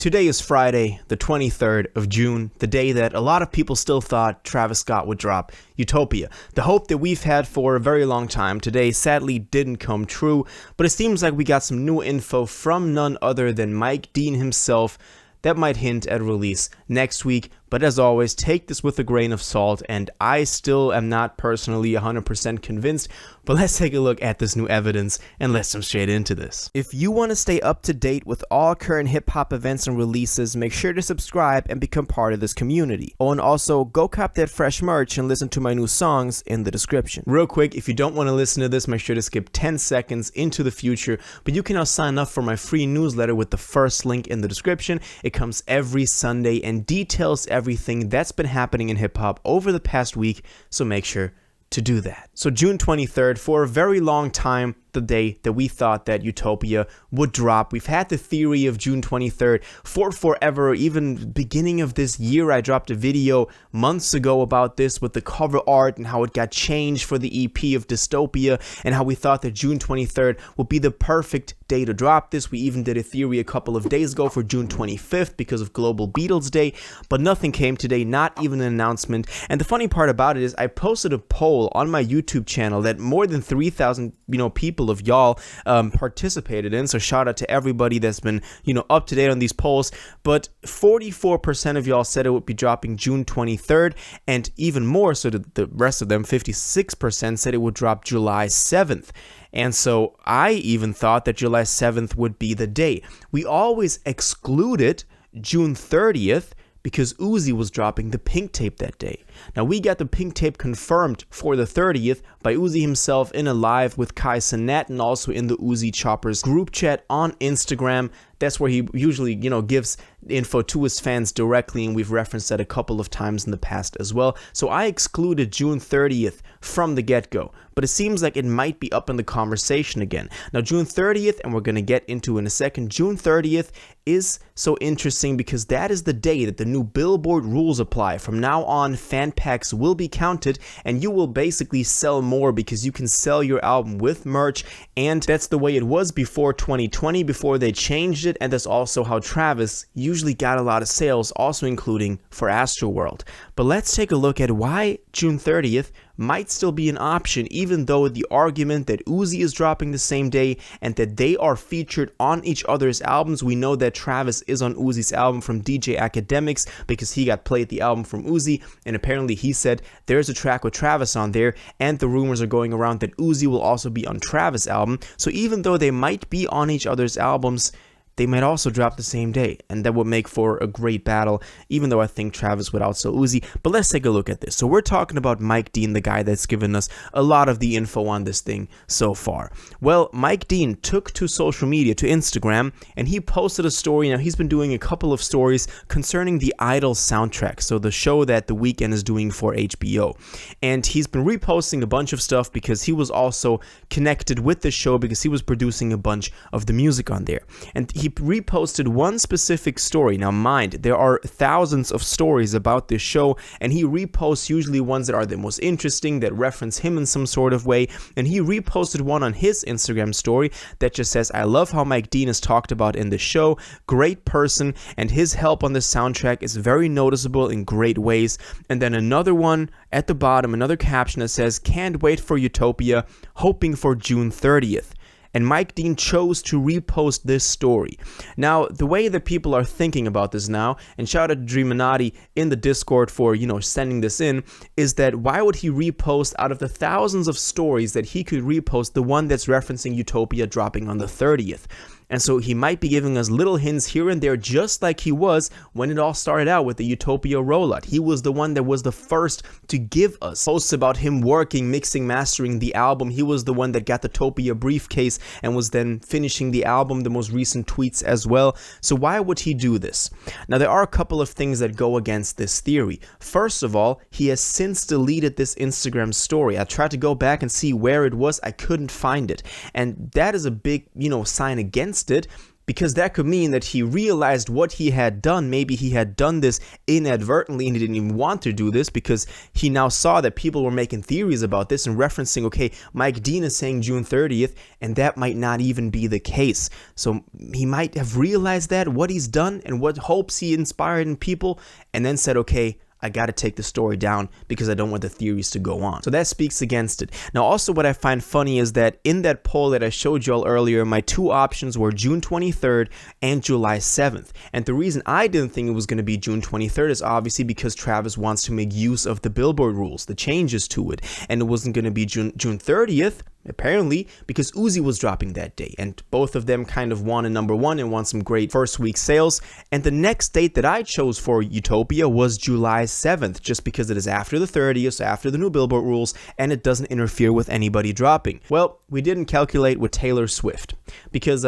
Today is Friday, the 23rd of June, the day that a lot of people still thought Travis Scott would drop Utopia. The hope that we've had for a very long time today sadly didn't come true, but it seems like we got some new info from none other than Mike Dean himself that might hint at release next week. But as always, take this with a grain of salt, and I still am not personally 100% convinced, but let's take a look at this new evidence and let's jump straight into this. If you want to stay up to date with all current hip-hop events and releases, make sure to subscribe and become part of this community. Oh, and also, go cop that fresh merch and listen to my new songs in the description. Real quick, if you don't want to listen to this, make sure to skip 10 seconds into the future, but you can now sign up for my free newsletter with the first link in the description. It comes every Sunday and details everything that's been happening in hip-hop over the past week, so make sure to do that. So June 23rd, for a very long time, the day that we thought that Utopia would drop. We've had the theory of June 23rd for forever. Even beginning of this year, I dropped a video months ago about this with the cover art and how it got changed for the EP of Dystopia and how we thought that June 23rd would be the perfect day to drop this. We even did a theory a couple of days ago for June 25th because of Global Beatles Day, but nothing came today, not even an announcement. And the funny part about it is I posted a poll on my YouTube channel that more than 3,000 people of y'all participated in, so shout out to everybody that's been up to date on these polls. But 44% of y'all said it would be dropping June 23rd, and even more so the rest of them, 56%, said it would drop July 7th. And so I even thought that July 7th would be the day. We always excluded June 30th because Uzi was dropping the Pink Tape that day. Now, we got the Pink Tape confirmed for the 30th by Uzi himself in a live with Kai Cenat and also in the Uzi Choppers group chat on Instagram. That's where he usually, gives info to his fans directly, and we've referenced that a couple of times in the past as well. So I excluded June 30th from the get-go, but it seems like it might be up in the conversation again. Now, June 30th, and we're going to get into in a second, June 30th is so interesting because that is the day that the new Billboard rules apply. From now on, fan packs will be counted, and you will basically sell more because you can sell your album with merch, and that's the way it was before 2020, before they changed it. And that's also how Travis usually got a lot of sales, also including for Astroworld. But let's take a look at why June 30th might still be an option, even though the argument that Uzi is dropping the same day and that they are featured on each other's albums. We know that Travis is on Uzi's album from DJ Academics because he got played the album from Uzi, and apparently he said there's a track with Travis on there, and the rumors are going around that Uzi will also be on Travis' album. So even though they might be on each other's albums, they might also drop the same day, and that would make for a great battle, even though I think Travis would outsell Uzi. But let's take a look at this. So we're talking about Mike Dean, the guy that's given us a lot of the info on this thing so far. Well, Mike Dean took to social media, to Instagram, and he posted a story. Now, he's been doing a couple of stories concerning the Idol soundtrack, so the show that The Weeknd is doing for HBO. And he's been reposting a bunch of stuff because he was also connected with the show because he was producing a bunch of the music on there. And he reposted one specific story. Now mind, there are thousands of stories about this show, and he reposts usually ones that are the most interesting, that reference him in some sort of way. And he reposted one on his Instagram story that just says, "I love how Mike Dean is talked about in the show, great person, and his help on the soundtrack is very noticeable in great ways." And then another one at the bottom, another caption that says, "Can't wait for Utopia, hoping for June 30th. And Mike Dean chose to repost this story. Now, the way that people are thinking about this now, and shout out to Dreaminati in the Discord for, sending this in, is that why would he repost out of the thousands of stories that he could repost the one that's referencing Utopia dropping on the 30th? And so he might be giving us little hints here and there, just like he was when it all started out with the Utopia rollout. He was the one that was the first to give us posts about him working, mixing, mastering the album. He was the one that got the Utopia briefcase and was then finishing the album, the most recent tweets as well. So why would he do this? Now, there are a couple of things that go against this theory. First of all, he has since deleted this Instagram story. I tried to go back and see where it was. I couldn't find it. And that is a big, sign against it, because that could mean that he realized what he had done. Maybe he had done this inadvertently and he didn't even want to do this, because he now saw that people were making theories about this and referencing, okay, Mike Dean is saying June 30th, and that might not even be the case. So he might have realized that, what he's done and what hopes he inspired in people, and then said, okay, I got to take the story down because I don't want the theories to go on. So that speaks against it. Now, also what I find funny is that in that poll that I showed you all earlier, my two options were June 23rd and July 7th. And the reason I didn't think it was going to be June 23rd is obviously because Travis wants to make use of the Billboard rules, the changes to it. And it wasn't going to be June 30th. Apparently, because Uzi was dropping that day, and both of them kind of won a #1 and won some great first week sales. And the next date that I chose for Utopia was July 7th, just because it is after the 30th, so after the new Billboard rules, and it doesn't interfere with anybody dropping. Well, we didn't calculate with Taylor Swift, because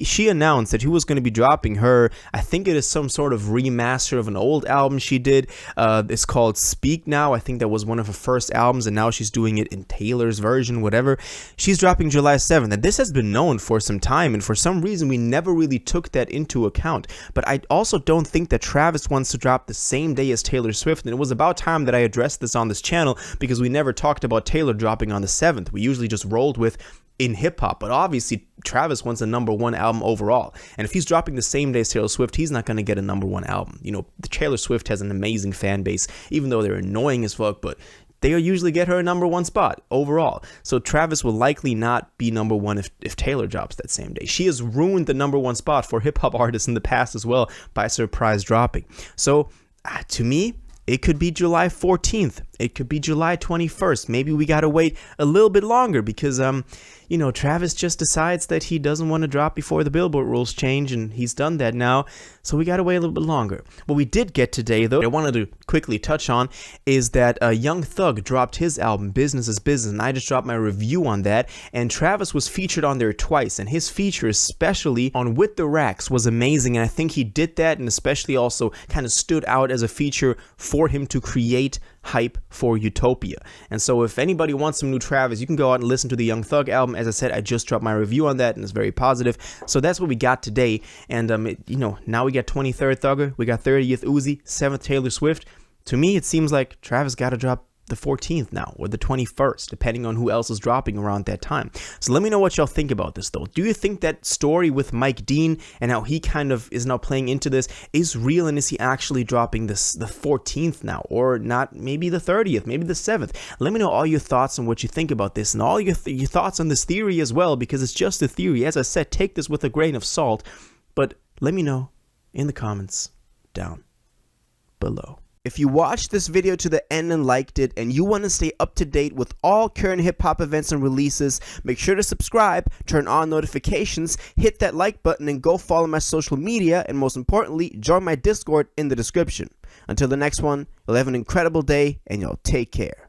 she announced that he was going to be dropping her, I think it is some sort of remaster of an old album she did. It's called Speak Now. I think that was one of her first albums, and now she's doing it in Taylor's version, whatever. She's dropping July 7th, and this has been known for some time, and for some reason we never really took that into account. But I also don't think that Travis wants to drop the same day as Taylor Swift, and it was about time that I addressed this on this channel, because we never talked about Taylor dropping on the 7th. We usually just rolled with in hip-hop, but obviously Travis wants a #1 album overall, and if he's dropping the same day as Taylor Swift, he's not going to get a #1 album. You know, Taylor Swift has an amazing fan base, even though they're annoying as fuck, but they usually get her a #1 spot overall. So Travis will likely not be #1 if Taylor drops that same day. She has ruined the #1 spot for hip-hop artists in the past as well by surprise dropping. So to me, it could be July 14th. It could be July 21st. Maybe we got to wait a little bit longer because, you know, Travis just decides that he doesn't want to drop before the Billboard rules change, and he's done that now. So we got to wait a little bit longer. What we did get today, though, I wanted to quickly touch on, is that Young Thug dropped his album, Business is Business, and I just dropped my review on that. And Travis was featured on there twice, and his feature, especially on With the Racks, was amazing. And I think he did that, and especially also kind of stood out as a feature for him to create hype for Utopia. And so if anybody wants some new Travis, you can go out and listen to the Young Thug album. As I said, I just dropped my review on that, and it's very positive. So that's what we got today. And you know, now we got 23rd Thugger, we got 30th Uzi, 7th Taylor Swift. To me, it seems like Travis got to drop the 14th now, or the 21st, depending on who else is dropping around that time. So let me know what y'all think about this, though. Do you think that story with Mike Dean and how he kind of is now playing into this is real, and is he actually dropping this the 14th now, or not? Maybe the 30th, maybe the 7th. Let me know all your thoughts and what you think about this, and all your thoughts on this theory as well, because it's just a theory. As I said, take this with a grain of salt, but let me know in the comments down below. If you watched this video to the end and liked it, and you want to stay up to date with all current hip-hop events and releases, make sure to subscribe, turn on notifications, hit that like button, and go follow my social media, and most importantly, join my Discord in the description. Until the next one, you'll have an incredible day, and y'all take care.